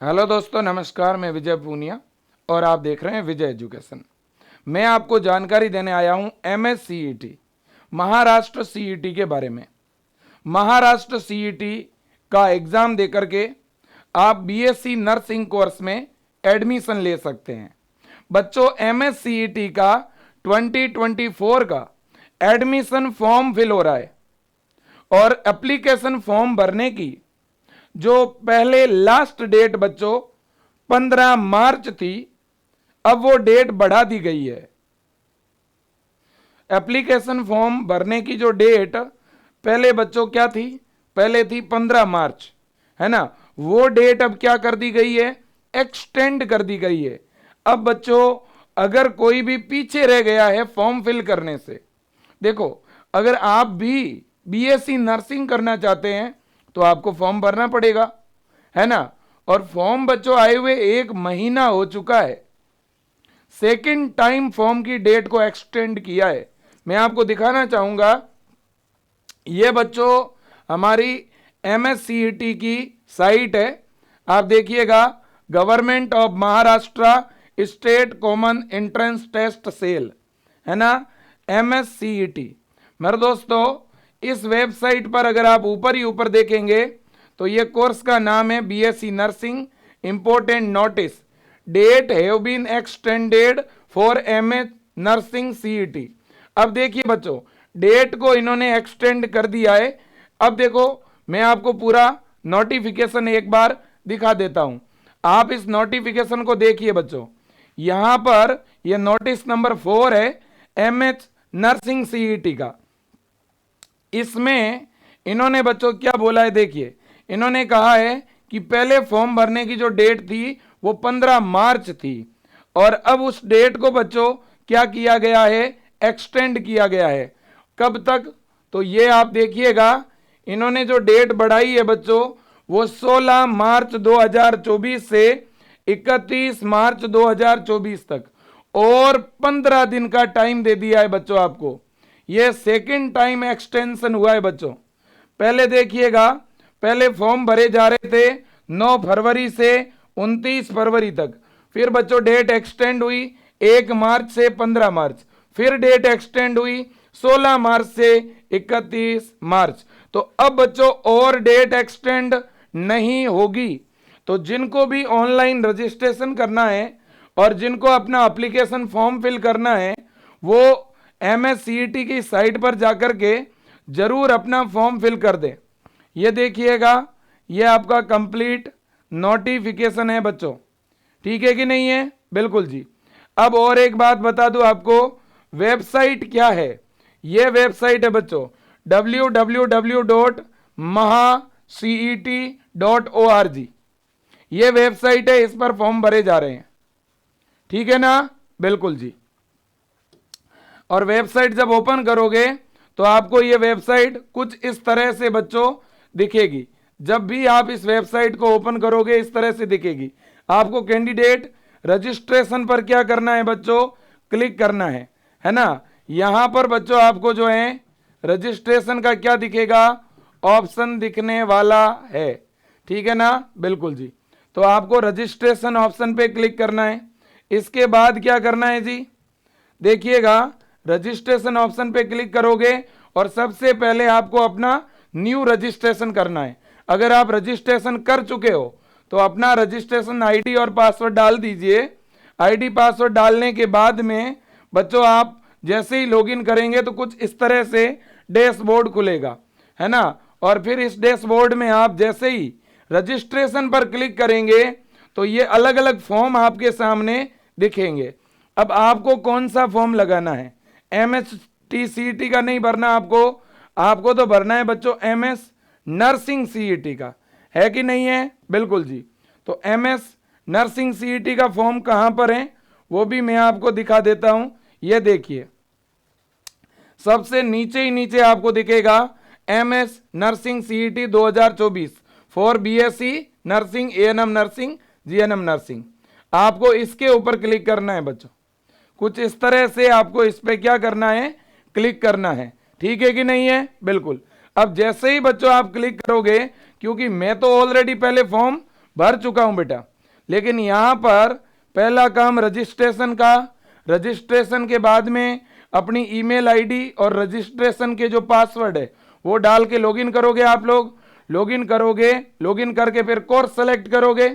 Hello दोस्तों, नमस्कार। मैं विजय पूनिया और आप देख रहे हैं विजय एजुकेशन। मैं आपको जानकारी देने आया हूं एमएस सीईटी, महाराष्ट्र सीईटी के बारे में। महाराष्ट्र सीईटी का एग्ज़ाम देकर के आप बीएससी नर्सिंग कोर्स में एडमिशन ले सकते हैं। बच्चों, एमएस सीईटी का 2024 का एडमिशन फॉर्म फिल हो रहा है और एप्लीकेशन फॉर्म भरने की जो पहले लास्ट डेट बच्चों 15 मार्च थी, अब वो डेट बढ़ा दी गई है। एप्लीकेशन फॉर्म भरने की जो डेट पहले बच्चों क्या थी, पहले थी 15 मार्च, है ना। वो डेट अब क्या कर दी गई है, एक्सटेंड कर दी गई है। अब बच्चों अगर कोई भी पीछे रह गया है फॉर्म फिल करने से, देखो अगर आप भी बीएससी नर्सिंग करना चाहते हैं तो आपको फॉर्म भरना पड़ेगा, है ना। और फॉर्म बच्चों आए हुए 1 महीना हो चुका है। सेकेंड टाइम फॉर्म की डेट को एक्सटेंड किया है। मैं आपको दिखाना चाहूंगा, ये बच्चों हमारी एमएससीईटी की साइट है। आप देखिएगा, government of Maharashtra state common entrance test cell, है ना, एमएससीईटी। मेरे दोस्तों, इस वेबसाइट पर अगर आप ऊपर ही ऊपर देखेंगे तो ये कोर्स का नाम है BSc nursing, important notice, date have been extended for MA nursing CET. अब देखिए बच्चों, डेट को इन्होंने एक्सटेंड कर दिया है। अब देखो, मैं आपको पूरा नोटिफिकेशन एक बार दिखा देता हूं। आप इस नोटिफिकेशन को देखिए बच्चों, यहां पर यह नोटिस नंबर 4 है एमएच नर्सिंग सीईटी का। इसमें इन्होंने बच्चों क्या बोला है, देखिए इन्होंने कहा है कि पहले फॉर्म भरने की जो डेट थी वो 15 मार्च थी और अब उस डेट को बच्चों क्या किया गया है, एक्सटेंड किया गया है। कब तक, तो ये आप देखिएगा, इन्होंने जो डेट बढ़ाई है बच्चों वो 16 मार्च 2024 से 31 मार्च 2024 तक और 15 दिन का टाइम दे दिया है बच्चों आपको। ये सेकंड टाइम एक्सटेंशन हुआ है बच्चों। पहले देखिएगा, पहले फॉर्म भरे जा रहे थे 9 फरवरी से 29 फरवरी तक, फिर बच्चों डेट एक्सटेंड हुई 1 मार्च से 15 मार्च, फिर डेट एक्सटेंड हुई 16 मार्च से 31 मार्च। तो अब बच्चों और डेट एक्सटेंड नहीं होगी। तो जिनको भी ऑनलाइन रजिस्ट्रेशन करना है और जिनको अपना एप्लीकेशन फॉर्म फिल करना है वो एमएससीईटी की साइट पर जाकर के जरूर अपना फॉर्म फिल कर दें। ये देखिएगा, ये आपका कंप्लीट नोटिफिकेशन है बच्चों, ठीक है कि नहीं है, बिल्कुल जी। अब और एक बात बता दूं आपको, वेबसाइट क्या है। ये वेबसाइट है बच्चों www.mahacet.org। ये वेबसाइट है, इस पर फॉर्म भरे जा रहे हैं, ठीक है ना, बिल्कुल जी। और वेबसाइट जब ओपन करोगे तो आपको ये वेबसाइट कुछ इस तरह से बच्चों दिखेगी। जब भी आप इस वेबसाइट को ओपन करोगे इस तरह से दिखेगी। आपको कैंडिडेट रजिस्ट्रेशन पर क्या करना है बच्चों, क्लिक करना है ना। यहां पर बच्चों आपको जो है रजिस्ट्रेशन का क्या दिखेगा, ऑप्शन दिखने वाला है, ठीक है ना, बिल्कुल जी। तो आपको रजिस्ट्रेशन ऑप्शन पे क्लिक करना है। इसके बाद क्या करना है जी, देखिएगा, रजिस्ट्रेशन ऑप्शन पे क्लिक करोगे और सबसे पहले आपको अपना न्यू रजिस्ट्रेशन करना है। अगर आप रजिस्ट्रेशन कर चुके हो तो अपना रजिस्ट्रेशन आईडी और पासवर्ड डाल दीजिए। आईडी पासवर्ड डालने के बाद में बच्चों आप जैसे ही लॉगिन करेंगे तो कुछ इस तरह से डैशबोर्ड खुलेगा, है ना। और फिर इस डैशबोर्ड में आप जैसे ही रजिस्ट्रेशन पर क्लिक करेंगे तो ये अलग अलग फॉर्म आपके सामने दिखेंगे। अब आपको कौन सा फॉर्म लगाना है, एमएसटीसीईटी का नहीं भरना आपको तो भरना है बच्चों एमएस नर्सिंग सीईटी का, है कि नहीं है, बिल्कुल जी। तो एमएस नर्सिंग सीईटी का फॉर्म कहां पर है वो भी मैं आपको दिखा देता हूं। ये देखिए, सबसे नीचे ही नीचे आपको दिखेगा MS nursing CET 2024 for BSc nursing, ANM nursing, GNM nursing. आपको इसके ऊपर क्लिक करना है बच्चों, कुछ इस तरह से आपको इस पे क्या करना है, क्लिक करना है, ठीक है कि नहीं है, बिल्कुल। अब जैसे ही बच्चों आप क्लिक करोगे, क्योंकि मैं तो ऑलरेडी पहले फॉर्म भर चुका हूं बेटा। लेकिन यहां पर पहला काम रजिस्ट्रेशन का, रजिस्ट्रेशन के बाद में अपनी ईमेल आईडी और रजिस्ट्रेशन के जो पासवर्ड है वो डाल के लॉगिन करोगे। आप लोग लॉगिन करोगे, लॉगिन करके फिर कोर्स सेलेक्ट करोगे।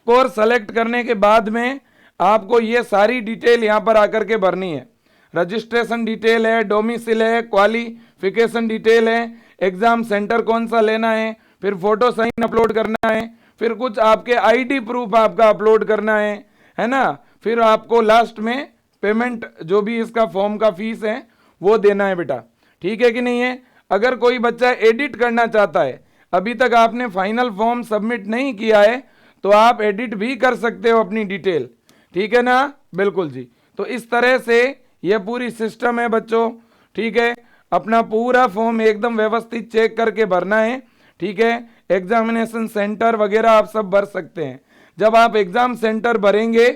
कोर्स सेलेक्ट करने के बाद में आपको ये सारी डिटेल यहां पर आकर के भरनी है। रजिस्ट्रेशन डिटेल है, डोमिसिल है, क्वालिफिकेशन डिटेल है, एग्जाम सेंटर कौन सा लेना है, फिर फोटो साइन अपलोड करना है, फिर कुछ आपके आईडी प्रूफ आपका अपलोड करना है ना। फिर आपको लास्ट में पेमेंट जो भी इसका फॉर्म का फीस है वो देना है बेटा। ठीक है कि नहीं है। अगर कोई बच्चा एडिट करना चाहता है, अभी तक आपने फाइनल फॉर्म सबमिट नहीं किया है, तो आप एडिट भी कर सकते हो अपनी डिटेल। ठीक है ना, बिल्कुल जी। तो इस तरह से यह पूरी सिस्टम है बच्चों। ठीक है, अपना पूरा फॉर्म एकदम व्यवस्थित चेक करके भरना है। ठीक है, एग्जामिनेशन सेंटर वगैरह आप सब भर सकते हैं। जब आप एग्जाम सेंटर भरेंगे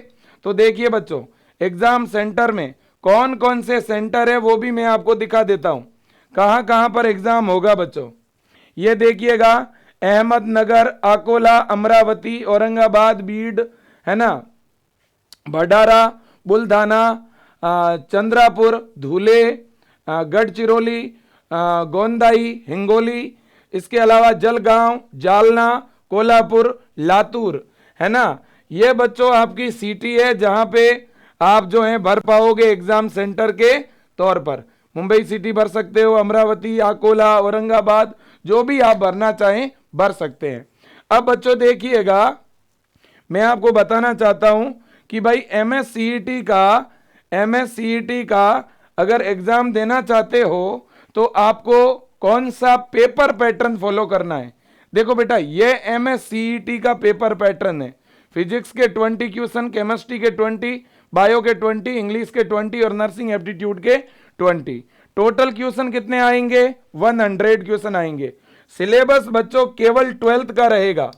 तो देखिए बच्चों, एग्जाम सेंटर में कौन कौन से सेंटर है वो भी मैं आपको दिखा देता हूं, कहां कहां पर एग्जाम होगा बच्चों। ये देखिएगा, अहमदनगर, अकोला, अमरावती, औरंगाबाद, बीड, है ना, भंडारा, बुलढाना, चंद्रापुर, धुले, गढ़चिरौली, गोंदाई, हिंगोली, इसके अलावा जलगांव, जालना, कोल्हापुर, लातूर, है ना। ये बच्चों आपकी सिटी है जहां पे आप जो है भर पाओगे एग्जाम सेंटर के तौर पर। मुंबई सिटी भर सकते हो, अमरावती, अकोला, औरंगाबाद, जो भी आप भरना चाहें भर सकते हैं। अब बच्चों देखिएगा, मैं आपको बताना चाहता हूं कि भाई एमएससीईटी का अगर एग्जाम देना चाहते हो तो आपको कौन सा पेपर पैटर्न फॉलो करना है। देखो बेटा, ये एमएससीईटी का पेपर पैटर्न है। फिजिक्स के 20 क्वेश्चन, केमिस्ट्री के 20, बायो के 20, इंग्लिश के 20 और नर्सिंग एप्टीट्यूड के 20। टोटल क्वेश्चन कितने आएंगे? 100 क्वेश्चन आएंगे। सिलेबस बच्चों केवल 12th का रहेगा,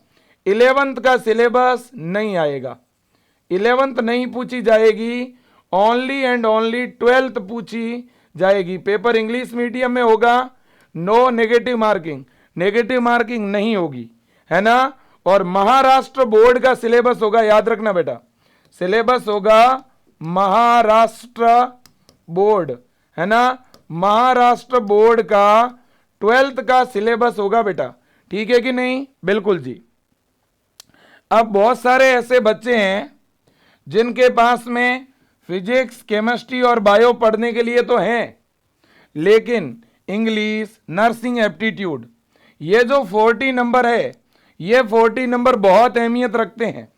11th का सिलेबस नहीं आएगा। 11th नहीं पूछी जाएगी, ओनली एंड ओनली 12th पूछी जाएगी। पेपर इंग्लिश मीडियम में होगा, no negative marking, negative marking नहीं होगी, है ना। और महाराष्ट्र बोर्ड का सिलेबस होगा, याद रखना बेटा, सिलेबस होगा महाराष्ट्र बोर्ड, है ना। महाराष्ट्र बोर्ड का 12th का सिलेबस होगा बेटा। ठीक है कि नहीं? बिल्कुल जी। अब बहुत सारे ऐसे बच्चे हैं जिनके पास में फिजिक्स, केमिस्ट्री और बायो पढ़ने के लिए तो हैं, लेकिन इंग्लिश, नर्सिंग एप्टीट्यूड, ये जो 40 नंबर है, ये 40 नंबर बहुत अहमियत रखते हैं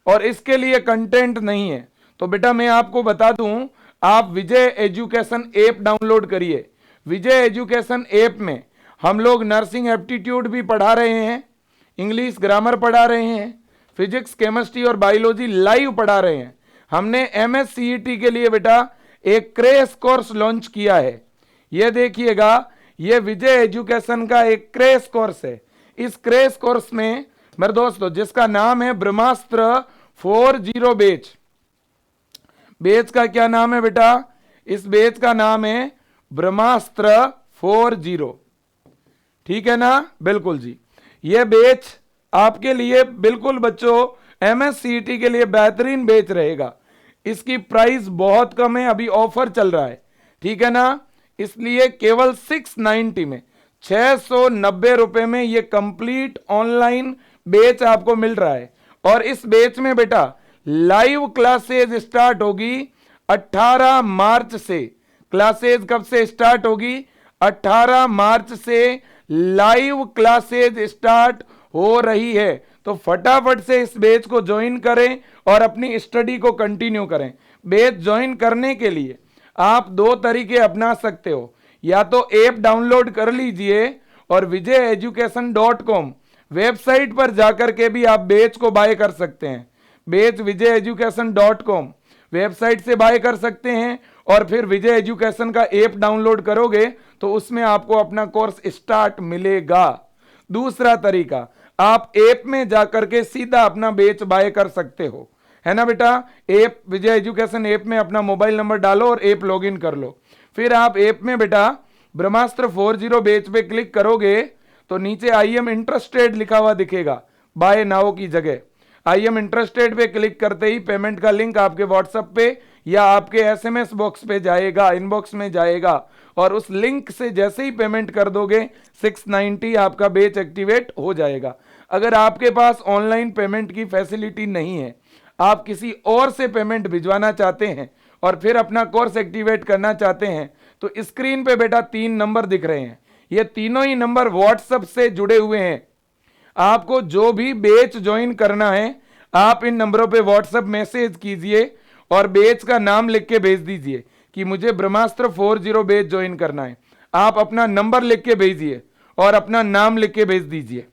और इसके लिए कंटेंट नहीं है। तो बेटा मैं आपको बता दूं, आप विजय एजुकेशन ऐप डाउनलोड करिए। विजय एजुकेशन ऐप में हम लोग नर्सिंग एप्टीट्यूड भी पढ़ा रहे हैं, इंग्लिश ग्रामर पढ़ा रहे हैं, फिजिक्स, केमिस्ट्री और बायोलॉजी लाइव पढ़ा रहे हैं। हमने एमएससीईटी के लिए बेटा एक क्रैश कोर्स लॉन्च किया है। यह देखिएगा, यह विजय एजुकेशन का एक क्रैश कोर्स है। इस क्रैश कोर्स में मेरे दोस्तों, जिसका नाम है ब्रह्मास्त्र 40 बैच, बैच का क्या नाम है बेटा? इस बैच का नाम है ब्रह्मास्त्र 40। ठीक है ना? बिल्कुल जी। यह बैच आपके लिए बिल्कुल बच्चों एमएससीईटी के लिए बेहतरीन बैच रहेगा। इसकी प्राइस बहुत कम है, अभी ऑफर चल रहा है। ठीक है ना? इसलिए केवल 690 में, 690 रुपए में ये कंप्लीट ऑनलाइन बैच आपको मिल रहा है। और इस बैच में बेटा लाइव क्लासेज स्टार्ट होगी 18 मार्च से। क्लासेज कब से स्टार्ट होगी? 18 मार्च से लाइव क्लासेज स्टार्ट हो रही है। तो फटाफट से इस बैच को ज्वाइन करें और अपनी स्टडी को कंटिन्यू करें। बैच ज्वाइन करने के लिए आप दो तरीके अपना सकते हो, या तो ऐप डाउनलोड कर लीजिए और vijayeducation.com वेबसाइट पर जाकर के भी आप बैच को बाय कर सकते हैं। बैच vijayeducation.com वेबसाइट से बाय कर सकते हैं और फिर विजय एजुकेशन का ऐप डाउनलोड करोगे तो उसमें आपको अपना कोर्स स्टार्ट मिलेगा। दूसरा तरीका, आप ऐप में जाकर के सीधा अपना बैच बाय कर सकते हो, है ना बेटा। ऐप विजय एजुकेशन ऐप में अपना मोबाइल नंबर डालो और ऐप लॉगिन कर लो। फिर आप ऐप में बेटा ब्रह्मास्त्र 40 बैच पे क्लिक करोगे तो नीचे आई एम इंटरेस्टेड लिखा हुआ दिखेगा, बाय नाउ की जगह आई एम इंटरेस्टेड पे क्लिक करते ही पेमेंट का लिंक आपके व्हाट्सएप पे या आपके एसएमएस बॉक्स पे जाएगा, इनबॉक्स में जाएगा, और उस लिंक से जैसे ही पेमेंट कर दोगे 690 आपका बैच एक्टिवेट हो जाएगा। अगर आपके पास ऑनलाइन पेमेंट की फैसिलिटी नहीं है, आप किसी और से पेमेंट भिजवाना चाहते हैं और फिर अपना कोर्स एक्टिवेट करना चाहते हैं, तो स्क्रीन पे बेटा 3 नंबर दिख रहे हैं, ये तीनों ही नंबर व्हाट्सएप से जुड़े हुए हैं। आपको जो भी बैच ज्वाइन करना है, आप इन नंबरों पे व्हाट्सएप मैसेज कीजिए और बैच का नाम लिख के भेज दीजिए कि मुझे ब्रह्मास्त्र 40 बैच ज्वाइन करना है। आप अपना नंबर लिख के भेजिए और अपना नाम लिख के भेज दीजिए।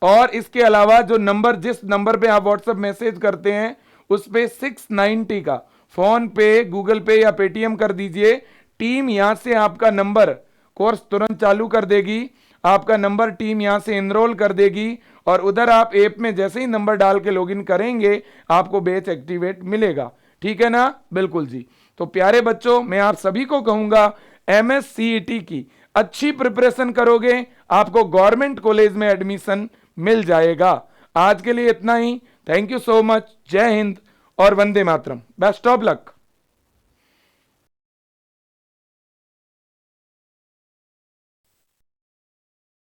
और इसके अलावा जो नंबर, जिस नंबर पे आप व्हाट्सएप मैसेज करते हैं उस पे 690 का फोन पे, गूगल पे या पेटीएम कर दीजिए। टीम यहां से आपका नंबर, कोर्स तुरंत चालू कर देगी, आपका नंबर टीम यहां से एनरोल कर देगी और उधर आप ऐप में जैसे ही नंबर डाल के लॉगिन करेंगे आपको बैच एक्टिवेट मिलेगा। ठीक है ना? बिल्कुल जी। तो प्यारे बच्चों, मैं आप सभी को कहूंगा MSCET की अच्छी प्रिपरेशन करोगे, आपको गवर्नमेंट कॉलेज में एडमिशन मिल जाएगा। आज के लिए इतना ही। Thank you so much. जय हिंद और वंदे मातरम। Best of luck.